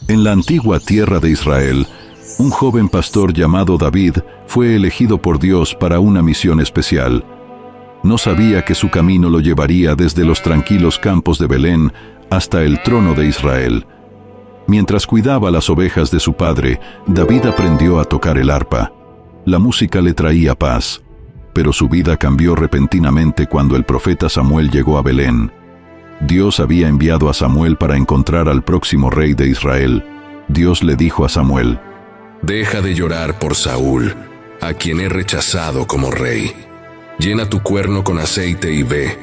En la antigua tierra de Israel, un joven pastor llamado David fue elegido por Dios para una misión especial. No sabía que su camino lo llevaría desde los tranquilos campos de Belén hasta el trono de Israel. Mientras cuidaba las ovejas de su padre, David aprendió a tocar el arpa. La música le traía paz, pero su vida cambió repentinamente cuando el profeta Samuel llegó a Belén. Dios había enviado a Samuel para encontrar al próximo rey de Israel. Dios le dijo a Samuel: «Deja de llorar por Saúl, a quien he rechazado como rey. Llena tu cuerno con aceite y ve.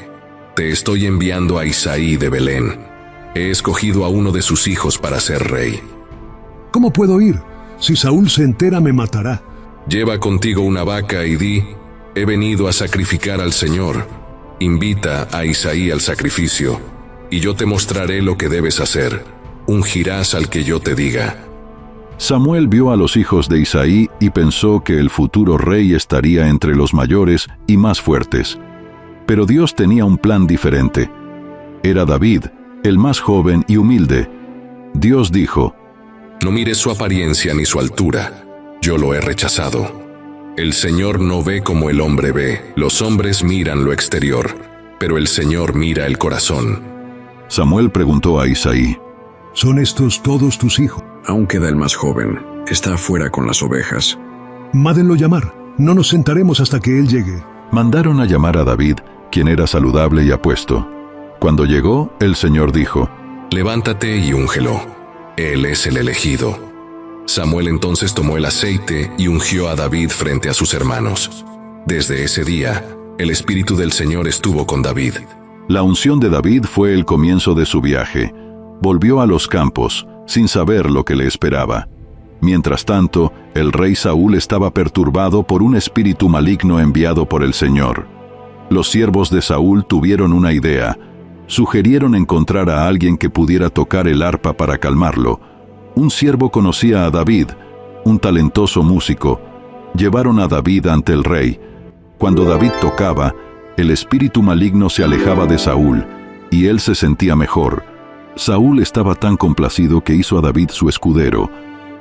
Te estoy enviando a Isaí de Belén. He escogido a uno de sus hijos para ser rey». ¿Cómo puedo ir? Si Saúl se entera, me matará. Lleva contigo una vaca y di: «He venido a sacrificar al Señor». Invita a Isaí al sacrificio, y yo te mostraré lo que debes hacer. Ungirás al que yo te diga. Samuel vio a los hijos de Isaí y pensó que el futuro rey estaría entre los mayores y más fuertes. Pero Dios tenía un plan diferente. Era David, el más joven y humilde. Dios dijo: «No mires su apariencia ni su altura. Yo lo he rechazado. El Señor no ve como el hombre ve. Los hombres miran lo exterior, pero el Señor mira el corazón». Samuel preguntó a Isaí: ¿Son estos todos tus hijos? Aún queda el más joven. Está afuera con las ovejas. Mándenlo llamar. No nos sentaremos hasta que él llegue. Mandaron a llamar a David, quien era saludable y apuesto. Cuando llegó, el Señor dijo: «Levántate y úngelo. Él es el elegido». Samuel entonces tomó el aceite y ungió a David frente a sus hermanos. Desde ese día, el Espíritu del Señor estuvo con David. La unción de David fue el comienzo de su viaje. Volvió a los campos, sin saber lo que le esperaba. Mientras tanto, el rey Saúl estaba perturbado por un espíritu maligno enviado por el Señor. Los siervos de Saúl tuvieron una idea. Sugirieron encontrar a alguien que pudiera tocar el arpa para calmarlo. Un siervo conocía a David, un talentoso músico. Llevaron a David ante el rey. Cuando David tocaba, el espíritu maligno se alejaba de Saúl, y él se sentía mejor. Saúl estaba tan complacido que hizo a David su escudero.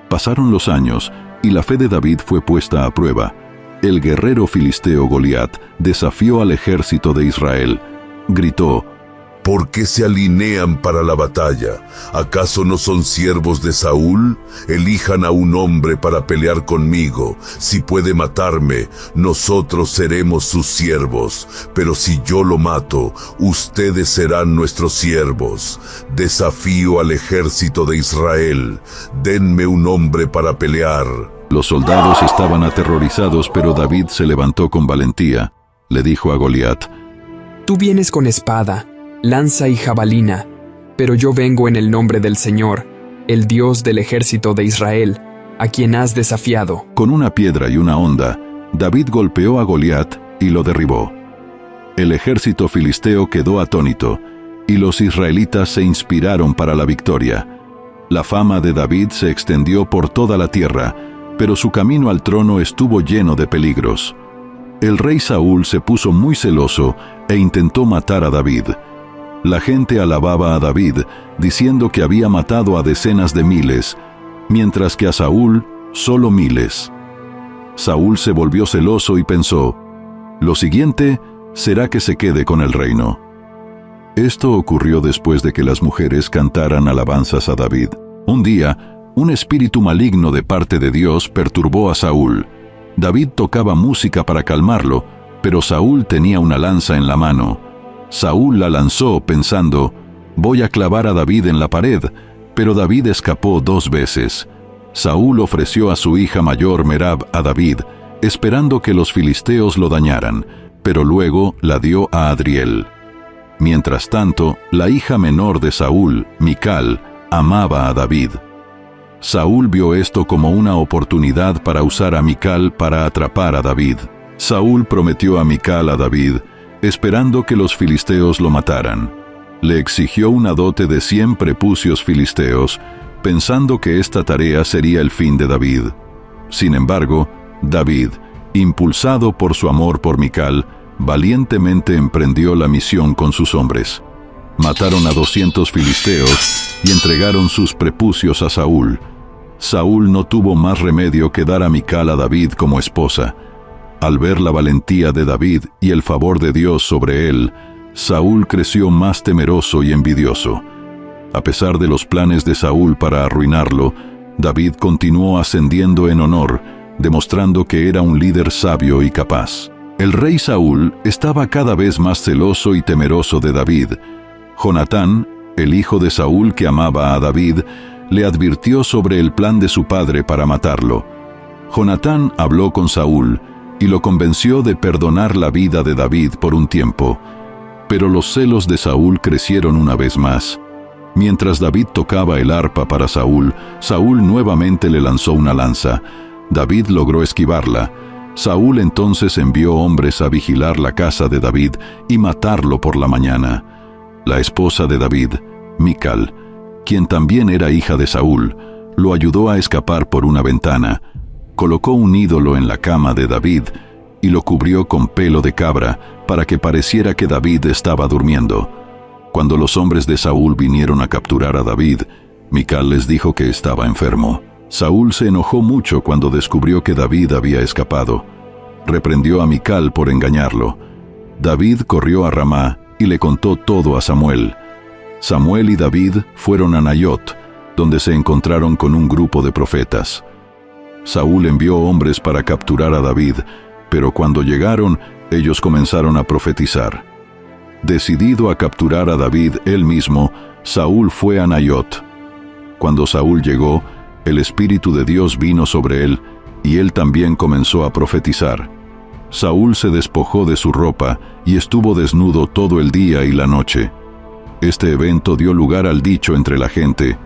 Pasaron los años, y la fe de David fue puesta a prueba. El guerrero filisteo Goliat desafió al ejército de Israel. Gritó: ¿Por qué se alinean para la batalla? ¿Acaso no son siervos de Saúl? Elijan a un hombre para pelear conmigo. Si puede matarme, nosotros seremos sus siervos. Pero si yo lo mato, ustedes serán nuestros siervos. Desafío al ejército de Israel. Denme un hombre para pelear. Los soldados estaban aterrorizados, pero David se levantó con valentía. Le dijo a Goliat: «Tú vienes con espada, lanza y jabalina, pero yo vengo en el nombre del Señor, el Dios del ejército de Israel, a quien has desafiado». Con una piedra y una honda, David golpeó a Goliat y lo derribó. El ejército filisteo quedó atónito, y los israelitas se inspiraron para la victoria. La fama de David se extendió por toda la tierra, pero su camino al trono estuvo lleno de peligros. El rey Saúl se puso muy celoso e intentó matar a David. La gente alababa a David, diciendo que había matado a decenas de miles, mientras que a Saúl solo miles. Saúl se volvió celoso y pensó: lo siguiente será que se quede con el reino. Esto ocurrió después de que las mujeres cantaran alabanzas a David. Un día, un espíritu maligno de parte de Dios perturbó a Saúl. David tocaba música para calmarlo, pero Saúl tenía una lanza en la mano. Saúl la lanzó pensando: voy a clavar a David en la pared, pero David escapó 2 veces. Saúl ofreció a su hija mayor Merab a David, esperando que los filisteos lo dañaran, pero luego la dio a Adriel. Mientras tanto, la hija menor de Saúl, Mical, amaba a David. Saúl vio esto como una oportunidad para usar a Mical para atrapar a David. Saúl prometió a Mical a David, esperando que los filisteos lo mataran. Le exigió una dote de 100 prepucios filisteos, pensando que esta tarea sería el fin de David. Sin embargo, David, impulsado por su amor por Mical, valientemente emprendió la misión con sus hombres. Mataron a 200 filisteos y entregaron sus prepucios a Saúl. Saúl no tuvo más remedio que dar a Mical a David como esposa. Al ver la valentía de David y el favor de Dios sobre él, Saúl creció más temeroso y envidioso. A pesar de los planes de Saúl para arruinarlo, David continuó ascendiendo en honor, demostrando que era un líder sabio y capaz. El rey Saúl estaba cada vez más celoso y temeroso de David. Jonatán, el hijo de Saúl que amaba a David, le advirtió sobre el plan de su padre para matarlo. Jonatán habló con Saúl y lo convenció de perdonar la vida de David por un tiempo. Pero los celos de Saúl crecieron una vez más. Mientras David tocaba el arpa para Saúl, Saúl nuevamente le lanzó una lanza. David logró esquivarla. Saúl entonces envió hombres a vigilar la casa de David y matarlo por la mañana. La esposa de David, Mical, quien también era hija de Saúl, lo ayudó a escapar por una ventana. Colocó un ídolo en la cama de David y lo cubrió con pelo de cabra para que pareciera que David estaba durmiendo. Cuando los hombres de Saúl vinieron a capturar a David, Mical les dijo que estaba enfermo. Saúl se enojó mucho cuando descubrió que David había escapado. Reprendió a Mical por engañarlo. David corrió a Ramá y le contó todo a Samuel. Samuel y David fueron a Nayot, donde se encontraron con un grupo de profetas. Saúl envió hombres para capturar a David, pero cuando llegaron, ellos comenzaron a profetizar. Decidido a capturar a David él mismo, Saúl fue a Nayot. Cuando Saúl llegó, el Espíritu de Dios vino sobre él, y él también comenzó a profetizar. Saúl se despojó de su ropa y estuvo desnudo todo el día y la noche. Este evento dio lugar al dicho entre la gente: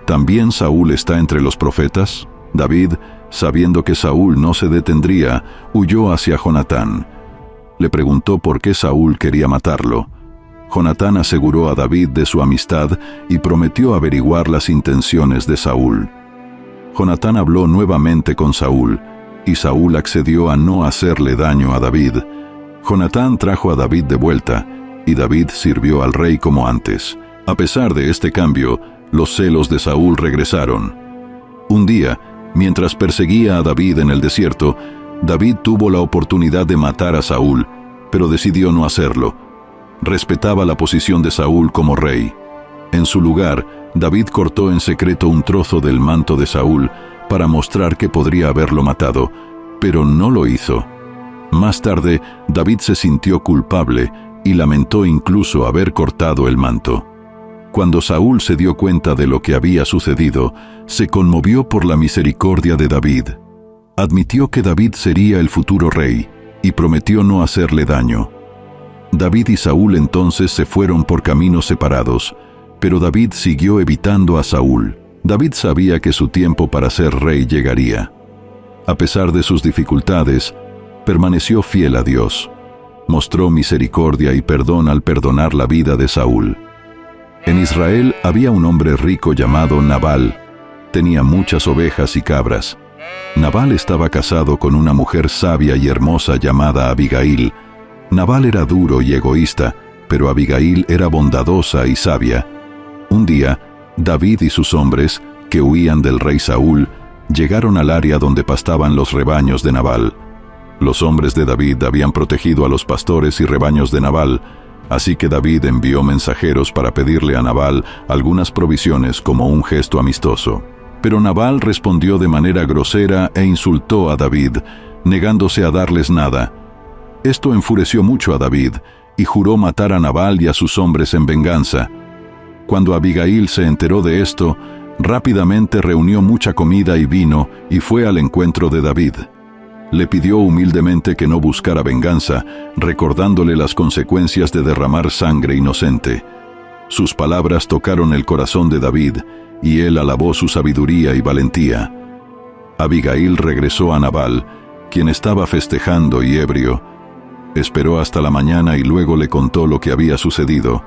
¿también Saúl está entre los profetas? David, sabiendo que Saúl no se detendría, huyó hacia Jonatán. Le preguntó por qué Saúl quería matarlo. Jonatán aseguró a David de su amistad y prometió averiguar las intenciones de Saúl. Jonatán habló nuevamente con Saúl, y Saúl accedió a no hacerle daño a David. Jonatán trajo a David de vuelta, y David sirvió al rey como antes. A pesar de este cambio, los celos de Saúl regresaron. Un día, mientras perseguía a David en el desierto, David tuvo la oportunidad de matar a Saúl, pero decidió no hacerlo. Respetaba la posición de Saúl como rey. En su lugar, David cortó en secreto un trozo del manto de Saúl para mostrar que podría haberlo matado, pero no lo hizo. Más tarde, David se sintió culpable y lamentó incluso haber cortado el manto. Cuando Saúl se dio cuenta de lo que había sucedido, se conmovió por la misericordia de David. Admitió que David sería el futuro rey y prometió no hacerle daño. David y Saúl entonces se fueron por caminos separados, pero David siguió evitando a Saúl. David sabía que su tiempo para ser rey llegaría. A pesar de sus dificultades, permaneció fiel a Dios. Mostró misericordia y perdón al perdonar la vida de Saúl. En Israel había un hombre rico llamado Nabal. Tenía muchas ovejas y cabras. Nabal estaba casado con una mujer sabia y hermosa llamada Abigail. Nabal era duro y egoísta, pero Abigail era bondadosa y sabia. Un día, David y sus hombres, que huían del rey Saúl, llegaron al área donde pastaban los rebaños de Nabal. Los hombres de David habían protegido a los pastores y rebaños de Nabal, así que David envió mensajeros para pedirle a Nabal algunas provisiones como un gesto amistoso. Pero Nabal respondió de manera grosera e insultó a David, negándose a darles nada. Esto enfureció mucho a David, y juró matar a Nabal y a sus hombres en venganza. Cuando Abigail se enteró de esto, rápidamente reunió mucha comida y vino y fue al encuentro de David. Le pidió humildemente que no buscara venganza, recordándole las consecuencias de derramar sangre inocente. Sus palabras tocaron el corazón de David, y él alabó su sabiduría y valentía. Abigail regresó a Nabal, quien estaba festejando y ebrio. Esperó hasta la mañana y luego le contó lo que había sucedido.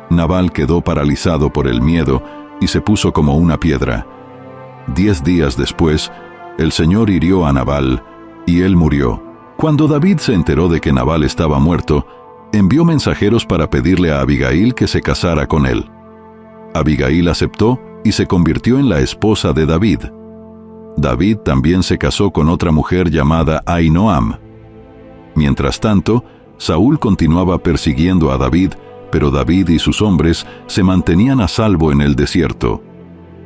Nabal quedó paralizado por el miedo y se puso como una piedra. 10 días después, el Señor hirió a Nabal, y él murió. Cuando David se enteró de que Nabal estaba muerto, envió mensajeros para pedirle a Abigail que se casara con él. Abigail aceptó y se convirtió en la esposa de David. David también se casó con otra mujer llamada Ahinoam. Mientras tanto, Saúl continuaba persiguiendo a David, pero David y sus hombres se mantenían a salvo en el desierto.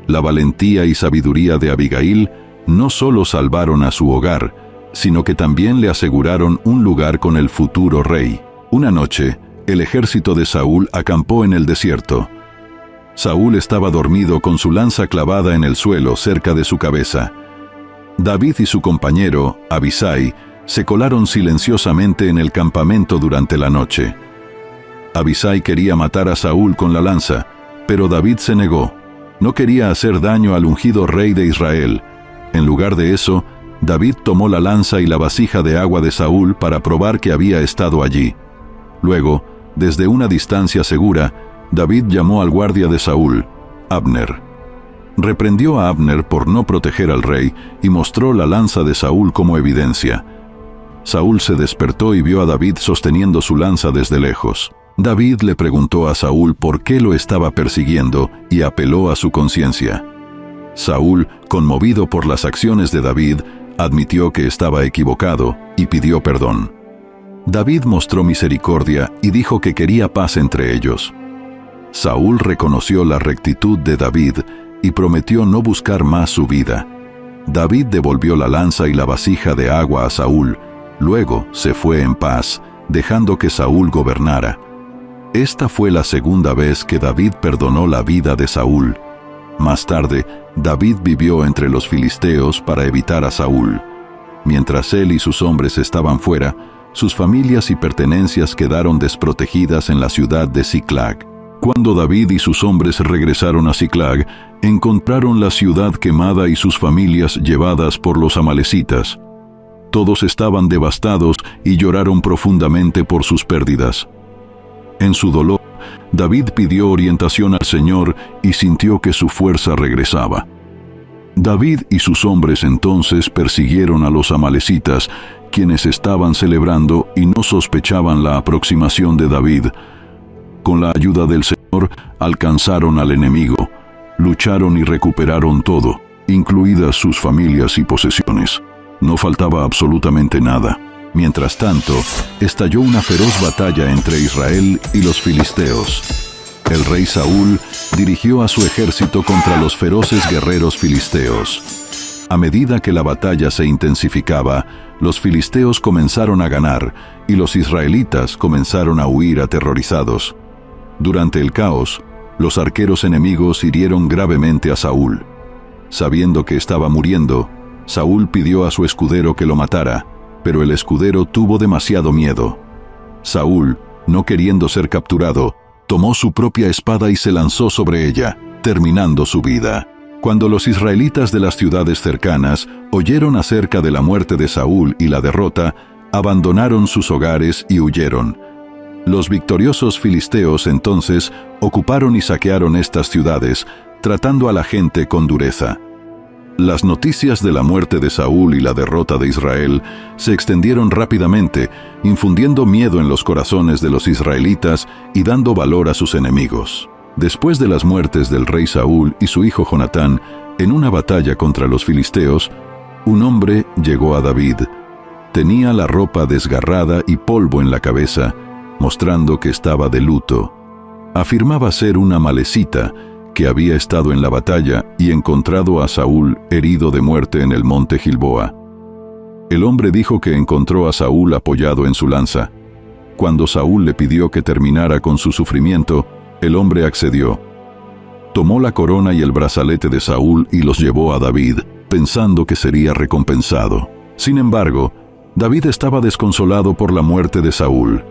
La valentía y sabiduría de Abigail no solo salvaron a su hogar, sino que también le aseguraron un lugar con el futuro rey. Una noche, el ejército de Saúl acampó en el desierto. Saúl estaba dormido con su lanza clavada en el suelo cerca de su cabeza. David y su compañero, Abisai, se colaron silenciosamente en el campamento durante la noche. Abisai quería matar a Saúl con la lanza, pero David se negó. No quería hacer daño al ungido rey de Israel. En lugar de eso, David tomó la lanza y la vasija de agua de Saúl para probar que había estado allí. Luego, desde una distancia segura, David llamó al guardia de Saúl, Abner. Reprendió a Abner por no proteger al rey y mostró la lanza de Saúl como evidencia. Saúl se despertó y vio a David sosteniendo su lanza desde lejos. David le preguntó a Saúl por qué lo estaba persiguiendo y apeló a su conciencia. Saúl, conmovido por las acciones de David, admitió que estaba equivocado y pidió perdón. David mostró misericordia y dijo que quería paz entre ellos. Saúl reconoció la rectitud de David y prometió no buscar más su vida. David devolvió la lanza y la vasija de agua a Saúl. Luego se fue en paz, dejando que Saúl gobernara. Esta fue la segunda vez que David perdonó la vida de Saúl. Más tarde, David vivió entre los filisteos para evitar a Saúl. Mientras él y sus hombres estaban fuera, sus familias y pertenencias quedaron desprotegidas en la ciudad de Siclag. Cuando David y sus hombres regresaron a Siclag, encontraron la ciudad quemada y sus familias llevadas por los amalecitas. Todos estaban devastados y lloraron profundamente por sus pérdidas. En su dolor, David pidió orientación al Señor y sintió que su fuerza regresaba. David y sus hombres entonces persiguieron a los amalecitas, quienes estaban celebrando y no sospechaban la aproximación de David. Con la ayuda del Señor, alcanzaron al enemigo, lucharon y recuperaron todo, incluidas sus familias y posesiones. No faltaba absolutamente nada. Mientras tanto, estalló una feroz batalla entre Israel y los filisteos. El rey Saúl dirigió a su ejército contra los feroces guerreros filisteos. A medida que la batalla se intensificaba, los filisteos comenzaron a ganar y los israelitas comenzaron a huir aterrorizados. Durante el caos, los arqueros enemigos hirieron gravemente a Saúl. Sabiendo que estaba muriendo, Saúl pidió a su escudero que lo matara, pero el escudero tuvo demasiado miedo. Saúl, no queriendo ser capturado, tomó su propia espada y se lanzó sobre ella, terminando su vida. Cuando los israelitas de las ciudades cercanas oyeron acerca de la muerte de Saúl y la derrota, abandonaron sus hogares y huyeron. Los victoriosos filisteos entonces ocuparon y saquearon estas ciudades, tratando a la gente con dureza. Las noticias de la muerte de Saúl y la derrota de Israel se extendieron rápidamente, infundiendo miedo en los corazones de los israelitas y dando valor a sus enemigos. Después de las muertes del rey Saúl y su hijo Jonatán, en una batalla contra los filisteos, un hombre llegó a David. Tenía la ropa desgarrada y polvo en la cabeza, mostrando que estaba de luto. Afirmaba ser una amalecita que había estado en la batalla y encontrado a Saúl herido de muerte en el monte Gilboa. El hombre dijo que encontró a Saúl apoyado en su lanza. Cuando Saúl le pidió que terminara con su sufrimiento, el hombre accedió. Tomó la corona y el brazalete de Saúl y los llevó a David, pensando que sería recompensado. Sin embargo, David estaba desconsolado por la muerte de Saúl.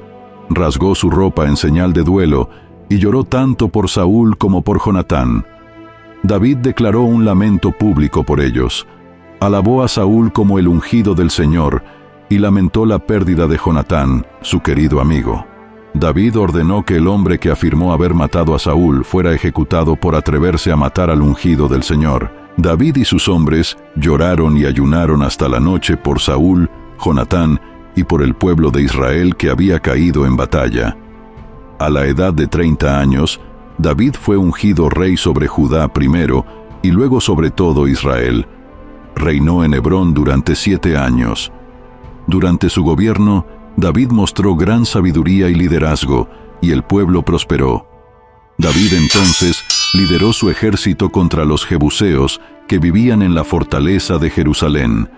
Rasgó su ropa en señal de duelo y lloró tanto por Saúl como por Jonatán. David declaró un lamento público por ellos. Alabó a Saúl como el ungido del Señor y lamentó la pérdida de Jonatán, su querido amigo. David ordenó que el hombre que afirmó haber matado a Saúl fuera ejecutado por atreverse a matar al ungido del Señor. David y sus hombres lloraron y ayunaron hasta la noche por Saúl, Jonatán y por el pueblo de Israel que había caído en batalla. A la edad de 30 años, David fue ungido rey sobre Judá primero y luego sobre todo Israel. Reinó en Hebrón durante 7 años. Durante su gobierno, David mostró gran sabiduría y liderazgo, y el pueblo prosperó. David entonces lideró su ejército contra los jebuseos que vivían en la fortaleza de Jerusalén.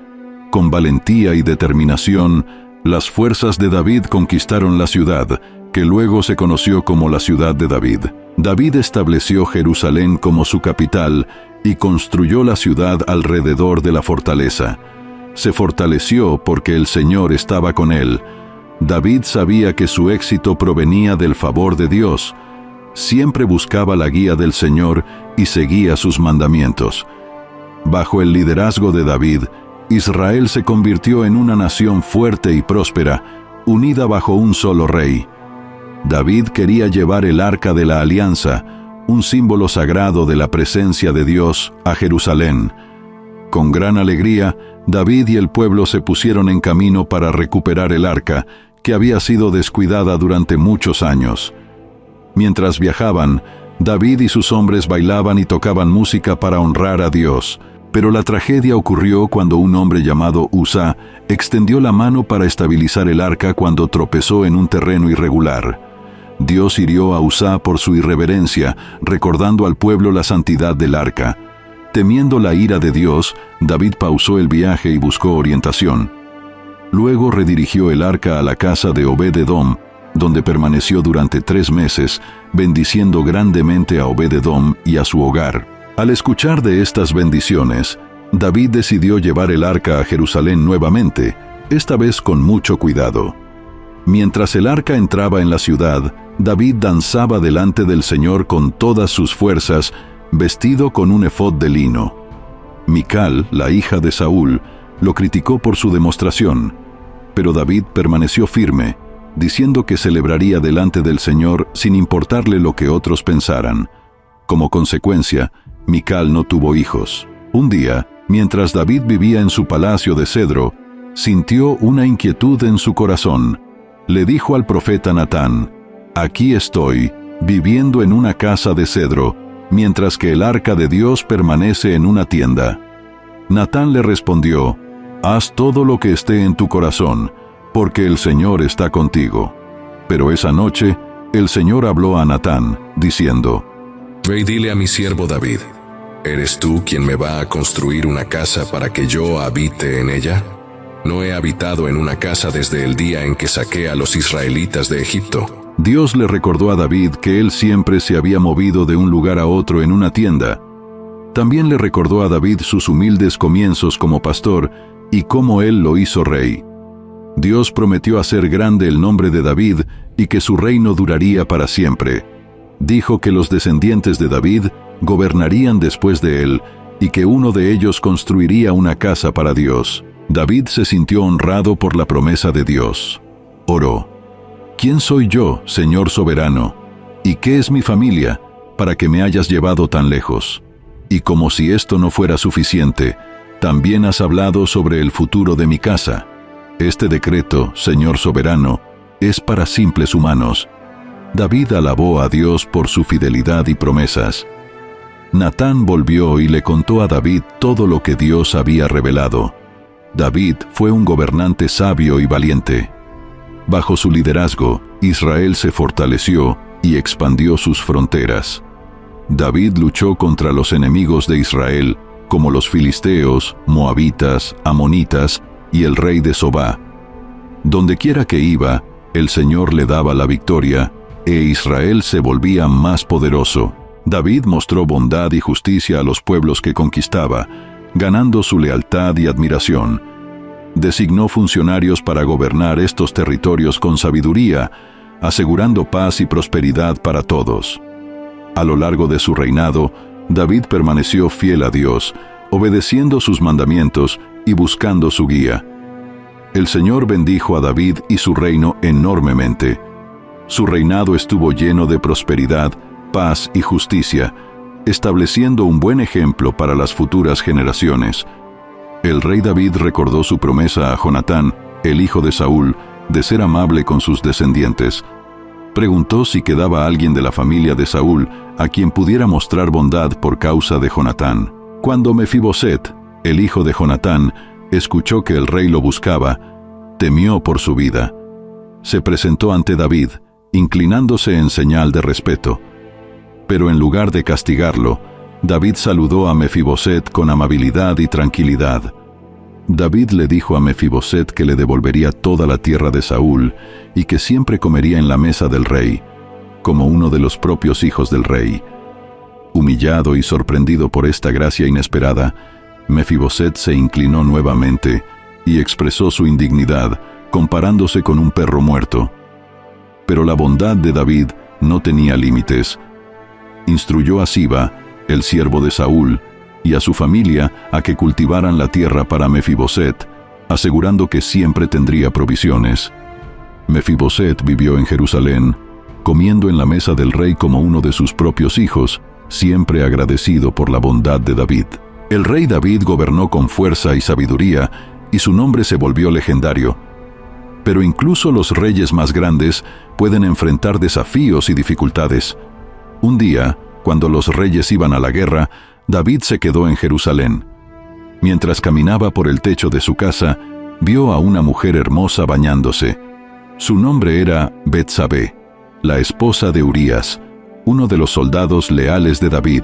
Con valentía y determinación, las fuerzas de David conquistaron la ciudad, que luego se conoció como la ciudad de David. David estableció Jerusalén como su capital y construyó la ciudad alrededor de la fortaleza. Se fortaleció porque el Señor estaba con él. David sabía que su éxito provenía del favor de Dios. Siempre buscaba la guía del Señor y seguía sus mandamientos. Bajo el liderazgo de David, Israel se convirtió en una nación fuerte y próspera, unida bajo un solo rey. David quería llevar el Arca de la Alianza, un símbolo sagrado de la presencia de Dios, a Jerusalén. Con gran alegría, David y el pueblo se pusieron en camino para recuperar el arca, que había sido descuidada durante muchos años. Mientras viajaban, David y sus hombres bailaban y tocaban música para honrar a Dios. Pero la tragedia ocurrió cuando un hombre llamado Uzá extendió la mano para estabilizar el arca cuando tropezó en un terreno irregular. Dios hirió a Uzá por su irreverencia, recordando al pueblo la santidad del arca. Temiendo la ira de Dios, David pausó el viaje y buscó orientación. Luego redirigió el arca a la casa de Obed-Edom, donde permaneció durante 3 meses, bendiciendo grandemente a Obed-Edom y a su hogar. Al escuchar de estas bendiciones, David decidió llevar el arca a Jerusalén nuevamente, esta vez con mucho cuidado. Mientras el arca entraba en la ciudad, David danzaba delante del Señor con todas sus fuerzas, vestido con un efod de lino. Mical, la hija de Saúl, lo criticó por su demostración, pero David permaneció firme, diciendo que celebraría delante del Señor sin importarle lo que otros pensaran. Como consecuencia, Mical no tuvo hijos. Un día, mientras David vivía en su palacio de cedro, sintió una inquietud en su corazón. Le dijo al profeta Natán: «Aquí estoy, viviendo en una casa de cedro, mientras que el arca de Dios permanece en una tienda». Natán le respondió: «Haz todo lo que esté en tu corazón, porque el Señor está contigo». Pero esa noche, el Señor habló a Natán, diciendo: «Ve y dile a mi siervo David, ¿eres tú quien me va a construir una casa para que yo habite en ella? No he habitado en una casa desde el día en que saqué a los israelitas de Egipto». Dios le recordó a David que él siempre se había movido de un lugar a otro en una tienda. También le recordó a David sus humildes comienzos como pastor y cómo él lo hizo rey. Dios prometió hacer grande el nombre de David y que su reino duraría para siempre. Dijo que los descendientes de David gobernarían después de él y que uno de ellos construiría una casa para Dios. David se sintió honrado por la promesa de Dios. Oró: «¿Quién soy yo, Señor soberano? ¿Y qué es mi familia para que me hayas llevado tan lejos? Y como si esto no fuera suficiente, también has hablado sobre el futuro de mi casa. Este decreto, Señor soberano, es para simples humanos». David alabó a Dios por su fidelidad y promesas. Natán volvió y le contó a David todo lo que Dios había revelado. David fue un gobernante sabio y valiente. Bajo su liderazgo, Israel se fortaleció y expandió sus fronteras. David luchó contra los enemigos de Israel, como los filisteos, moabitas, amonitas y el rey de Sobá. Dondequiera que iba, el Señor le daba la victoria, e Israel se volvía más poderoso. David mostró bondad y justicia a los pueblos que conquistaba, ganando su lealtad y admiración. Designó funcionarios para gobernar estos territorios con sabiduría, asegurando paz y prosperidad para todos. A lo largo de su reinado, David permaneció fiel a Dios, obedeciendo sus mandamientos y buscando su guía. El Señor bendijo a David y su reino enormemente. Su reinado estuvo lleno de prosperidad, paz y justicia, estableciendo un buen ejemplo para las futuras generaciones. El rey David recordó su promesa a Jonatán, el hijo de Saúl, de ser amable con sus descendientes, preguntó si quedaba alguien de la familia de Saúl a quien pudiera mostrar bondad por causa de Jonatán. Cuando Mefiboset, el hijo de Jonatán, escuchó que el rey lo buscaba, temió por su vida. Se presentó ante David, inclinándose en señal de respeto. Pero en lugar de castigarlo, David saludó a Mefiboset con amabilidad y tranquilidad. David le dijo a Mefiboset que le devolvería toda la tierra de Saúl y que siempre comería en la mesa del rey, como uno de los propios hijos del rey. Humillado y sorprendido por esta gracia inesperada, Mefiboset se inclinó nuevamente y expresó su indignidad, comparándose con un perro muerto. Pero la bondad de David no tenía límites. Instruyó a Siba, el siervo de Saúl, y a su familia a que cultivaran la tierra para Mefiboset, asegurando que siempre tendría provisiones. Mefiboset vivió en Jerusalén, comiendo en la mesa del rey como uno de sus propios hijos, siempre agradecido por la bondad de David. El rey David gobernó con fuerza y sabiduría, y su nombre se volvió legendario. Pero incluso los reyes más grandes pueden enfrentar desafíos y dificultades. Un día, cuando los reyes iban a la guerra, David se quedó en Jerusalén. Mientras caminaba por el techo de su casa, vio a una mujer hermosa bañándose. Su nombre era Betsabé, la esposa de Urías, uno de los soldados leales de David.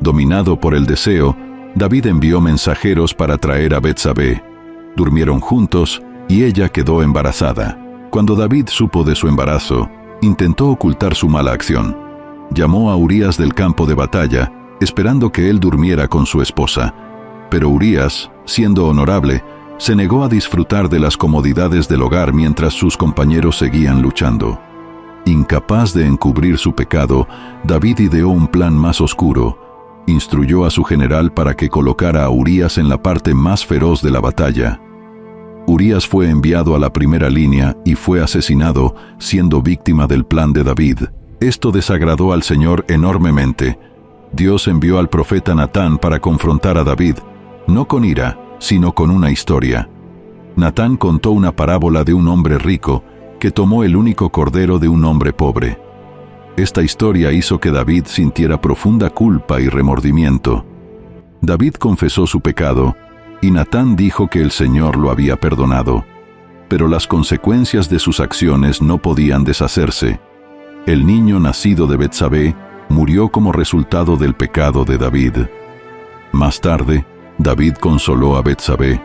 Dominado por el deseo, David envió mensajeros para traer a Betsabé. Durmieron juntos y ella quedó embarazada. Cuando David supo de su embarazo, intentó ocultar su mala acción. Llamó a Urías del campo de batalla, esperando que él durmiera con su esposa. Pero Urías, siendo honorable, se negó a disfrutar de las comodidades del hogar mientras sus compañeros seguían luchando. Incapaz de encubrir su pecado, David ideó un plan más oscuro. Instruyó a su general para que colocara a Urías en la parte más feroz de la batalla. Urías fue enviado a la primera línea y fue asesinado, siendo víctima del plan de David. Esto desagradó al Señor enormemente. Dios envió al profeta Natán para confrontar a David, no con ira, sino con una historia. Natán contó una parábola de un hombre rico que tomó el único cordero de un hombre pobre. Esta historia hizo que David sintiera profunda culpa y remordimiento. David confesó su pecado, y Natán dijo que el Señor lo había perdonado. Pero las consecuencias de sus acciones no podían deshacerse. El niño nacido de Betsabé murió como resultado del pecado de David. Más tarde, David consoló a Betsabé.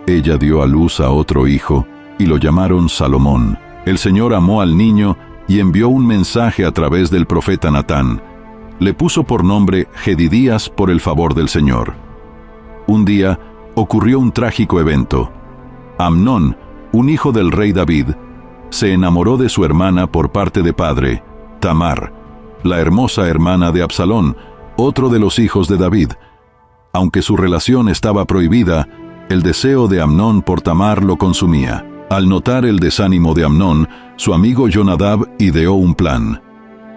Ella dio a luz a otro hijo, y lo llamaron Salomón. El Señor amó al niño y envió un mensaje a través del profeta Natán. Le puso por nombre Jedidías por el favor del Señor. Un día ocurrió un trágico evento. Amnón, un hijo del rey David, se enamoró de su hermana por parte de padre, Tamar, la hermosa hermana de Absalón, otro de los hijos de David. Aunque su relación estaba prohibida, el deseo de Amnón por Tamar lo consumía. Al notar el desánimo de Amnón, su amigo Jonadab ideó un plan.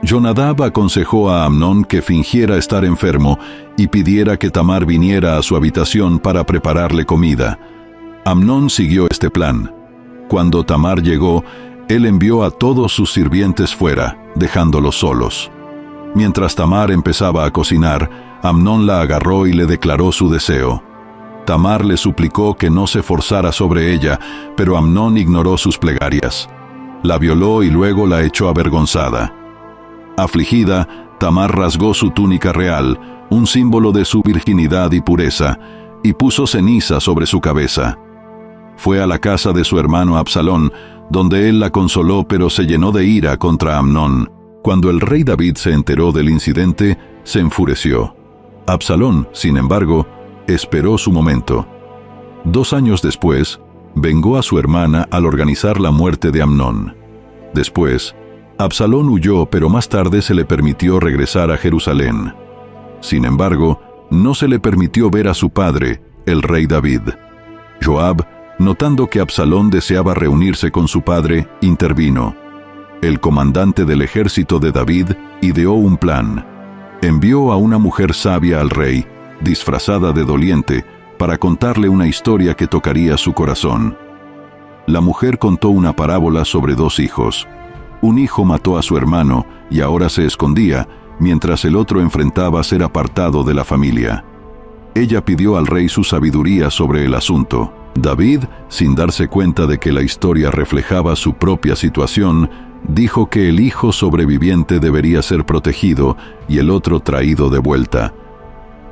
Jonadab aconsejó a Amnón que fingiera estar enfermo y pidiera que Tamar viniera a su habitación para prepararle comida. Amnón siguió este plan. Cuando Tamar llegó, él envió a todos sus sirvientes fuera, dejándolos solos. Mientras Tamar empezaba a cocinar, Amnón la agarró y le declaró su deseo. Tamar le suplicó que no se forzara sobre ella, pero Amnón ignoró sus plegarias. La violó y luego la echó avergonzada. Afligida, Tamar rasgó su túnica real, un símbolo de su virginidad y pureza, y puso ceniza sobre su cabeza. Fue a la casa de su hermano Absalón, donde él la consoló, pero se llenó de ira contra Amnón. Cuando el rey David se enteró del incidente, se enfureció. Absalón, sin embargo, esperó su momento. 2 años después, vengó a su hermana al organizar la muerte de Amnón. Después, Absalón huyó, pero más tarde se le permitió regresar a Jerusalén. Sin embargo, no se le permitió ver a su padre, el rey David. Joab, notando que Absalón deseaba reunirse con su padre, intervino. El comandante del ejército de David ideó un plan. Envió a una mujer sabia al rey, disfrazada de doliente, para contarle una historia que tocaría su corazón. La mujer contó una parábola sobre 2 hijos. Un hijo mató a su hermano y ahora se escondía, mientras el otro enfrentaba ser apartado de la familia. Ella pidió al rey su sabiduría sobre el asunto. David, sin darse cuenta de que la historia reflejaba su propia situación, dijo que el hijo sobreviviente debería ser protegido y el otro traído de vuelta.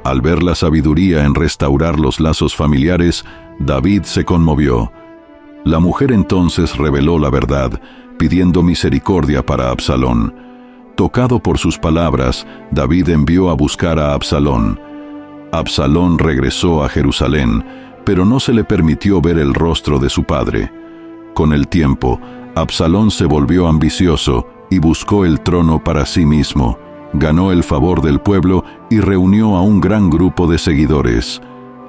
Al ver la sabiduría en restaurar los lazos familiares, David se conmovió. La mujer entonces reveló la verdad, pidiendo misericordia para Absalón. Tocado por sus palabras, David envió a buscar a Absalón. Absalón regresó a Jerusalén, pero no se le permitió ver el rostro de su padre. Con el tiempo, Absalón se volvió ambicioso y buscó el trono para sí mismo. Ganó el favor del pueblo y reunió a un gran grupo de seguidores.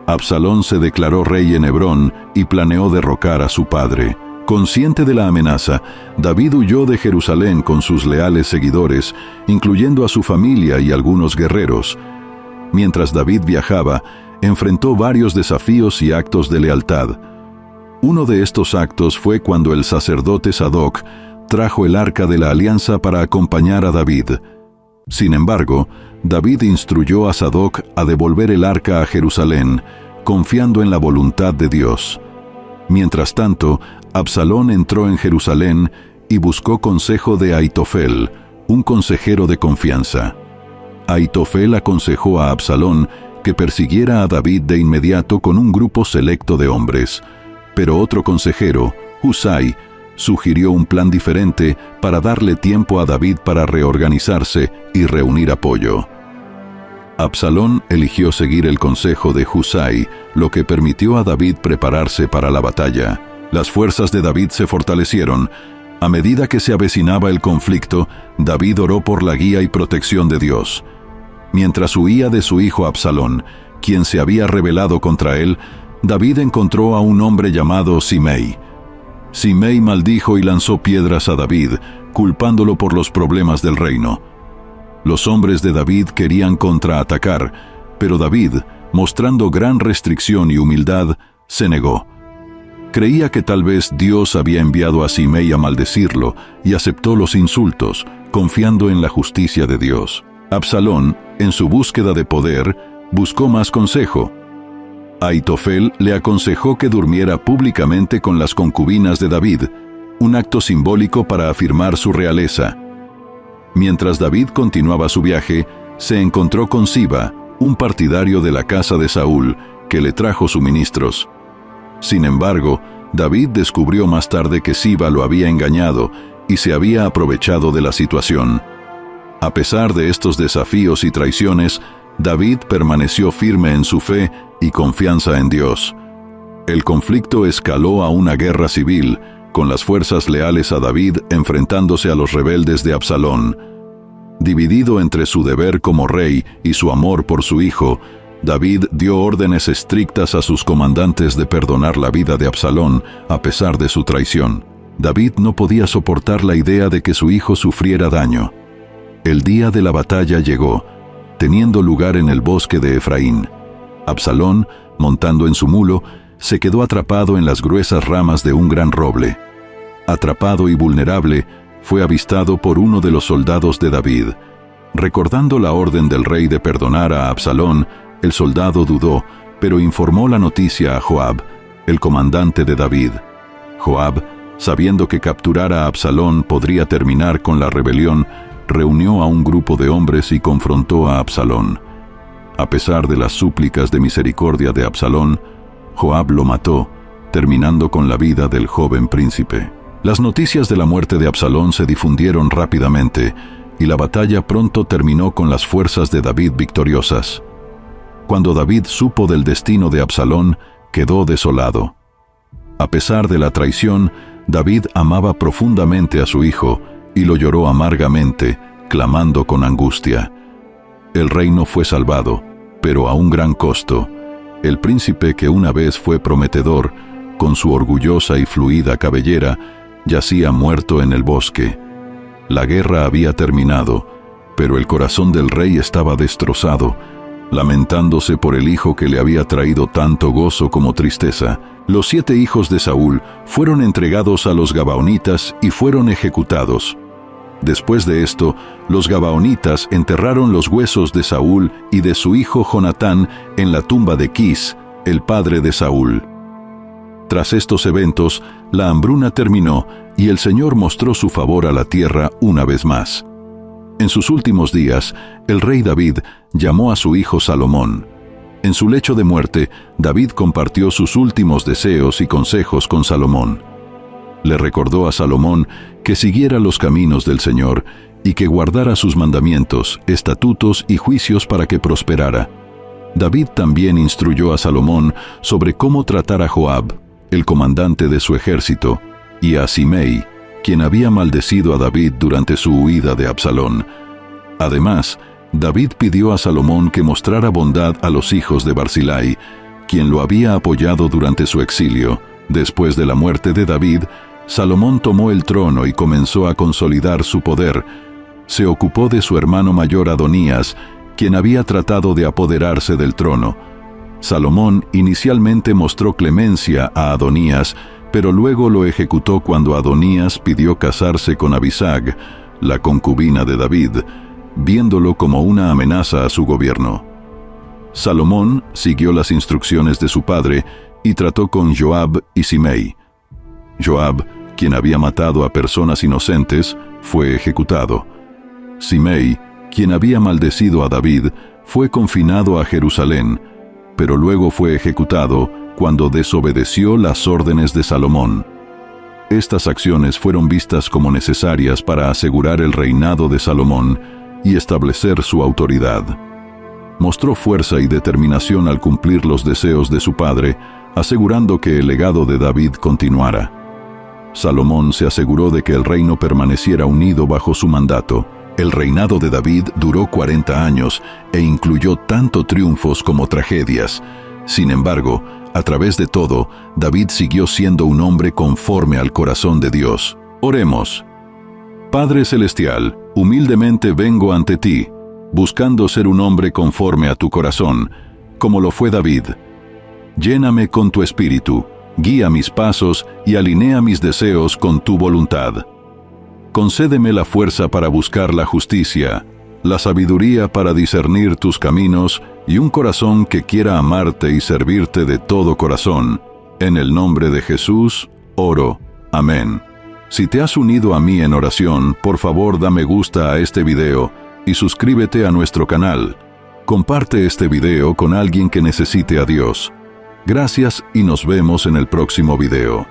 Absalón se declaró rey en Hebrón y planeó derrocar a su padre. Consciente de la amenaza, David huyó de Jerusalén con sus leales seguidores, incluyendo a su familia y algunos guerreros. Mientras David viajaba, enfrentó varios desafíos y actos de lealtad. Uno de estos actos fue cuando el sacerdote Sadoc trajo el arca de la alianza para acompañar a David. Sin embargo, David instruyó a Sadoc a devolver el arca a Jerusalén, confiando en la voluntad de Dios. Mientras tanto, Absalón entró en Jerusalén y buscó consejo de Ahitofel, un consejero de confianza. Ahitofel aconsejó a Absalón que persiguiera a David de inmediato con un grupo selecto de hombres, pero otro consejero, Husai, sugirió un plan diferente para darle tiempo a David para reorganizarse y reunir apoyo. Absalón eligió seguir el consejo de Husai, lo que permitió a David prepararse para la batalla. Las fuerzas de David se fortalecieron. A medida que se avecinaba el conflicto, David oró por la guía y protección de Dios. Mientras huía de su hijo Absalón, quien se había rebelado contra él, David encontró a un hombre llamado Simei. Simei maldijo y lanzó piedras a David, culpándolo por los problemas del reino. Los hombres de David querían contraatacar, pero David, mostrando gran restricción y humildad, se negó. Creía que tal vez Dios había enviado a Simei a maldecirlo y aceptó los insultos, confiando en la justicia de Dios. Absalón, en su búsqueda de poder, buscó más consejo. Ahitofel le aconsejó que durmiera públicamente con las concubinas de David, un acto simbólico para afirmar su realeza. Mientras David continuaba su viaje, se encontró con Siba, un partidario de la casa de Saúl, que le trajo suministros. Sin embargo, David descubrió más tarde que Siba lo había engañado y se había aprovechado de la situación. A pesar de estos desafíos y traiciones, David permaneció firme en su fe y confianza en Dios. El conflicto escaló a una guerra civil, con las fuerzas leales a David enfrentándose a los rebeldes de Absalón. Dividido entre su deber como rey y su amor por su hijo, David dio órdenes estrictas a sus comandantes de perdonar la vida de Absalón a pesar de su traición. David no podía soportar la idea de que su hijo sufriera daño. El día de la batalla llegó, teniendo lugar en el bosque de Efraín. Absalón, montando en su mulo, se quedó atrapado en las gruesas ramas de un gran roble. Atrapado y vulnerable, fue avistado por uno de los soldados de David. Recordando la orden del rey de perdonar a Absalón, el soldado dudó, pero informó la noticia a Joab, el comandante de David. Joab, sabiendo que capturar a Absalón podría terminar con la rebelión, reunió a un grupo de hombres y confrontó a Absalón. A pesar de las súplicas de misericordia de Absalón, Joab lo mató, terminando con la vida del joven príncipe. Las noticias de la muerte de Absalón se difundieron rápidamente, y la batalla pronto terminó con las fuerzas de David victoriosas. Cuando David supo del destino de Absalón, quedó desolado. A pesar de la traición, David amaba profundamente a su hijo y lo lloró amargamente, clamando con angustia. El reino fue salvado, pero a un gran costo. El príncipe que una vez fue prometedor, con su orgullosa y fluida cabellera, yacía muerto en el bosque. La guerra había terminado, pero el corazón del rey estaba destrozado, lamentándose por el hijo que le había traído tanto gozo como tristeza. Los 7 hijos de Saúl fueron entregados a los gabaonitas y fueron ejecutados. Después de esto, los gabaonitas enterraron los huesos de Saúl y de su hijo Jonatán en la tumba de Quis, el padre de Saúl. Tras estos eventos, la hambruna terminó y el Señor mostró su favor a la tierra una vez más. En sus últimos días, el rey David llamó a su hijo Salomón. En su lecho de muerte, David compartió sus últimos deseos y consejos con Salomón. Le recordó a Salomón que siguiera los caminos del Señor y que guardara sus mandamientos, estatutos y juicios para que prosperara. David también instruyó a Salomón sobre cómo tratar a Joab, el comandante de su ejército, y a Simei, quien había maldecido a David durante su huida de Absalón. Además, David pidió a Salomón que mostrara bondad a los hijos de Barzilai, quien lo había apoyado durante su exilio. Después de la muerte de David, Salomón tomó el trono y comenzó a consolidar su poder. Se ocupó de su hermano mayor Adonías, quien había tratado de apoderarse del trono. Salomón inicialmente mostró clemencia a Adonías, pero luego lo ejecutó cuando Adonías pidió casarse con Abisag, la concubina de David, viéndolo como una amenaza a su gobierno. Salomón siguió las instrucciones de su padre y trató con Joab y Simei. Joab, quien había matado a personas inocentes, fue ejecutado. Simei, quien había maldecido a David, fue confinado a Jerusalén, pero luego fue ejecutado cuando desobedeció las órdenes de Salomón. Estas acciones fueron vistas como necesarias para asegurar el reinado de Salomón y establecer su autoridad. Mostró fuerza y determinación al cumplir los deseos de su padre, asegurando que el legado de David continuara. Salomón se aseguró de que el reino permaneciera unido bajo su mandato. El reinado de David duró 40 años e incluyó tanto triunfos como tragedias. Sin embargo, a través de todo, David siguió siendo un hombre conforme al corazón de Dios. Oremos. Padre Celestial, humildemente vengo ante ti, buscando ser un hombre conforme a tu corazón, como lo fue David. Lléname con tu espíritu, guía mis pasos y alinea mis deseos con tu voluntad. Concédeme la fuerza para buscar la justicia, la sabiduría para discernir tus caminos y un corazón que quiera amarte y servirte de todo corazón. En el nombre de Jesús, oro. Amén. Si te has unido a mí en oración, por favor da me gusta a este video y suscríbete a nuestro canal. Comparte este video con alguien que necesite a Dios. Gracias y nos vemos en el próximo video.